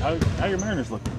How your Mariners looking?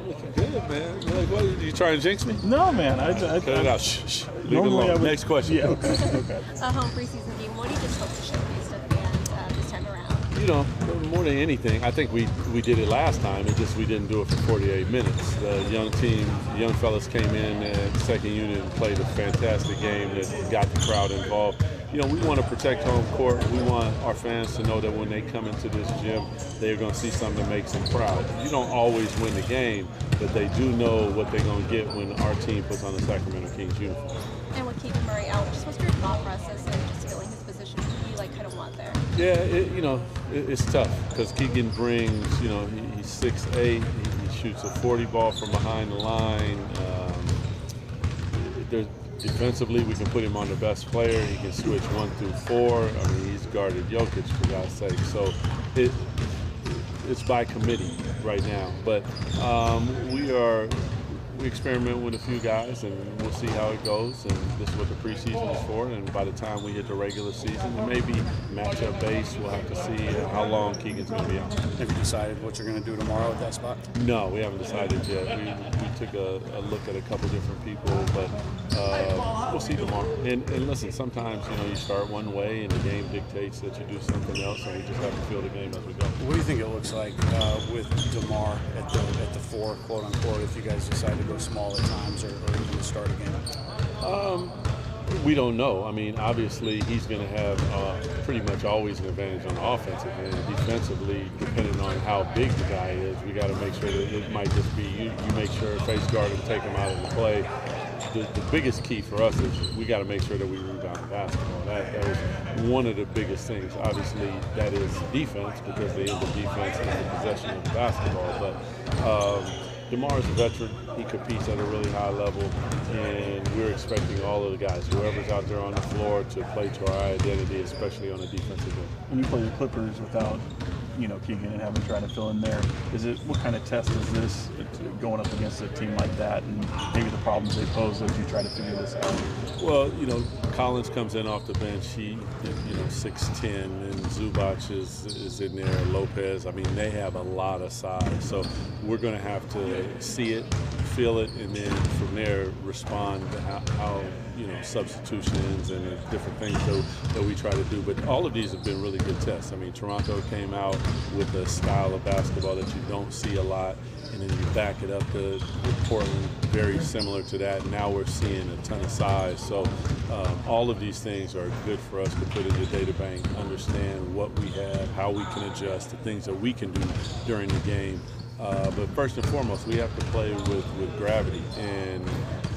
Looking good, man. Like, what, you trying to jinx me? No, man. Cut it out. Shh. Leave it Normally alone. Next question. Yeah, okay. A home preseason game. What do you just hope to showcase to fans this time around? You know, more than anything, I think we did it last time. It just we didn't do it for 48 minutes. The young team, the young fellas came in at second unit and played a fantastic game that got the crowd involved. You know, we want to protect home court. We want our fans to know that when they come into this gym, they're going to see something that makes them proud. You don't always win the game, but they do know what they're going to get when our team puts on the Sacramento Kings uniform. And with Keegan Murray out, just what's your thought process and just filling his position? Who do you kind of want there? Yeah, it's tough because Keegan brings, he's 6'8", he shoots a 40 ball from behind the line. Defensively, we can put him on the best player. He can switch 1 through 4. I mean, he's guarded Jokic, for God's sake. So it's by committee right now. But we experiment with a few guys, and we'll see how it goes. And this is what the preseason is for. And by the time we hit the regular season, it may be matchup based. We'll have to see how long Keegan's going to be out. Have you decided what you're going to do tomorrow at that spot? No, we haven't decided yet. We took a look at a couple different people, but we'll see tomorrow. And listen, sometimes you start one way and the game dictates that you do something else, and we just have to feel the game as we go. What do you think it looks like with DeMar at the 4, quote unquote, if you guys decide to go small at times or even to start a game? We don't know. I mean, obviously, he's going to have pretty much always an advantage on the offensive end. Defensively, depending on how big the guy is, we got to make sure that it might just be you make sure face guard and take him out of the play. The biggest key for us is we got to make sure that we rebound the basketball. That was one of the biggest things. Obviously, that is defense because the end of defense is the possession of the basketball. But DeMar is a veteran. He competes at a really high level, and we're expecting all of the guys, whoever's out there on the floor, to play to our identity, especially on the defensive end. When you play the Clippers without, Keegan and having to try to fill in there, what kind of test is this going up against a team like that, and maybe the problems they pose as you try to figure this out? Well, Collins comes in off the bench. He, 6'10", and Zubac is in there. Lopez. I mean, they have a lot of size, so we're going to have to see it, feel it, and then from there respond to how substitutions and different things that we try to do. But all of these have been really good tests. I mean, Toronto came out with a style of basketball that you don't see a lot, and then you back it up with Portland, very similar to that. Now we're seeing a ton of size. So all of these things are good for us to put in the data bank, understand what we have, how we can adjust, the things that we can do during the game. But first and foremost, we have to play with gravity and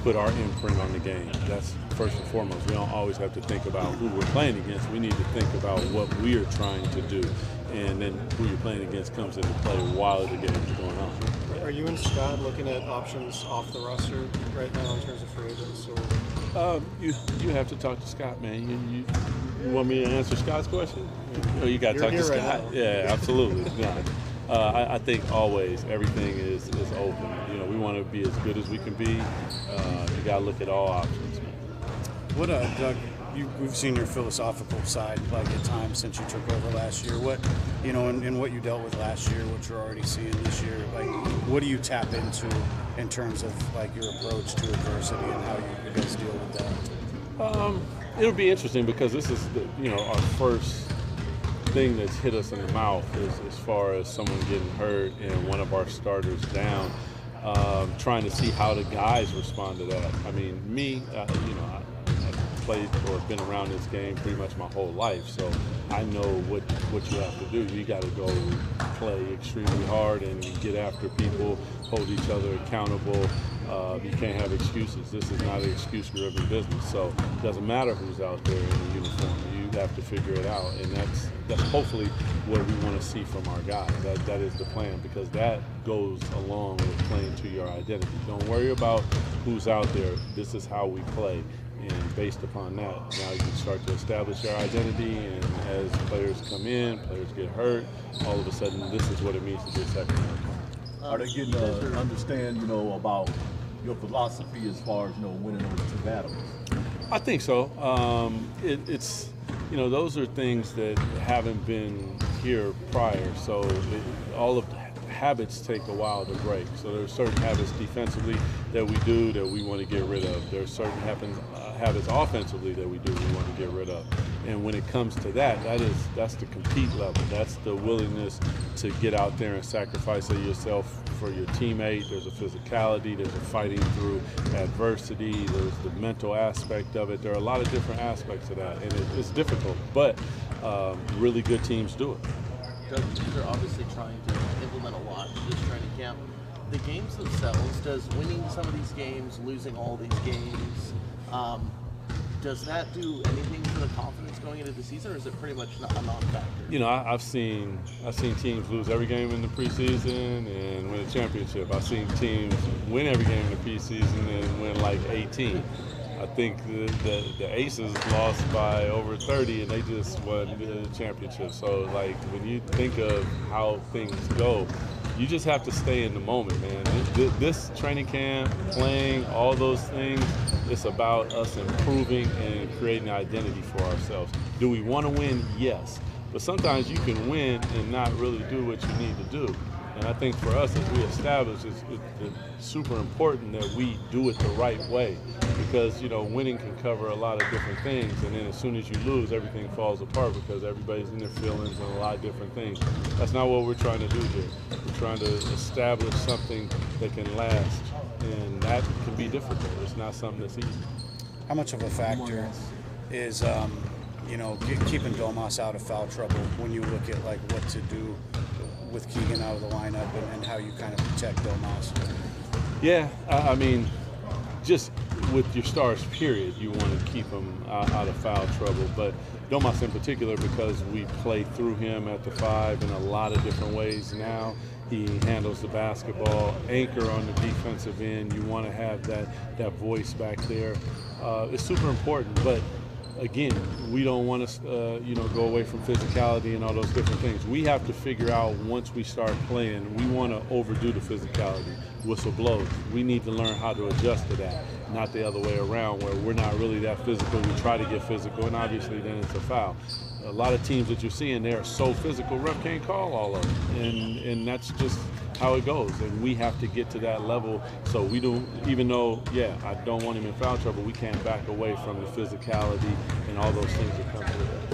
put our imprint on the game. That's first and foremost. We don't always have to think about who we're playing against. We need to think about what we are trying to do. And then who you're playing against comes into play while the game is going on. Are you and Scott looking at options off the roster right now in terms of free agents? Or? You have to talk to Scott, man. You want me to answer Scott's question? Oh, you got to talk to Scott. Right now. Yeah, absolutely. No. I think always everything is open. We want to be as good as we can be. You got to look at all options, man. What, Doug? We've seen your philosophical side, like at times since you took over last year. What, and what you dealt with last year, what you're already seeing this year. Like, what do you tap into in terms of like your approach to adversity and how you guys deal with that? It'll be interesting because this is our first thing that's hit us in the mouth as far as someone getting hurt and one of our starters down. Trying to see how the guys respond to that. I mean, me, I've played or been around this game pretty much my whole life, so I know what you have to do. You got to go play extremely hard and get after people, hold each other accountable. You can't have excuses. This is not an excuse-driven business, so it doesn't matter who's out there in the uniform. You have to figure it out, and that's hopefully what we want to see from our guys. That is the plan, because that goes along with playing to your identity. Don't worry about who's out there. This is how we play, and based upon that, now you can start to establish your identity, and as players come in, players get hurt, all of a sudden this is what it means to be a Sacramento. Are they getting to understand, about your philosophy as far as, winning those two battles? I think so. It's those are things that haven't been here prior. So all of habits take a while to break. So there's certain habits defensively that we do that we want to get rid of. There's certain habits offensively that we do we want to get rid of. And when it comes to that's the compete level. That's the willingness to get out there and sacrifice of yourself for your teammate. There's a physicality, there's a fighting through adversity, there's the mental aspect of it. There are a lot of different aspects of that, and it's difficult, but really good teams do it. Doug, they're obviously trying to implement a lot in this training camp. The games themselves, does winning some of these games, losing all these games, does that do anything for the confidence going into the season, or is it pretty much a non-factor? You know, I've seen teams lose every game in the preseason and win a championship. I've seen teams win every game in the preseason and win like 18. I think the Aces lost by over 30 and they just won the championship. So, like, when you think of how things go, you just have to stay in the moment, man. This training camp, playing, all those things, it's about us improving and creating identity for ourselves. Do we want to win? Yes. But sometimes you can win and not really do what you need to do. And I think for us, as we establish, it's super important that we do it the right way, because, you know, winning can cover a lot of different things, and then as soon as you lose, everything falls apart because everybody's in their feelings and a lot of different things. That's not what we're trying to do here. We're trying to establish something that can last, and that can be difficult. It's not something that's easy. How much of a factor is keeping Domas out of foul trouble when you look at like what to do with Keegan out of the lineup and how you kind of protect Domas? Yeah, I mean, just with your stars, period, you want to keep them out of foul trouble. But Domas in particular, because we play through him at the 5 in a lot of different ways now. He handles the basketball, anchor on the defensive end. You want to have that voice back there. It's super important, but again, we don't want to, go away from physicality and all those different things. We have to figure out once we start playing, we want to overdo the physicality. Whistle blows. We need to learn how to adjust to that, not the other way around where we're not really that physical. We try to get physical, and obviously then it's a foul. A lot of teams that you're seeing, they are so physical, ref can't call all of them, and that's just how it goes. And we have to get to that level so we don't, even though, I don't want him in foul trouble, we can't back away from the physicality and all those things that come with it.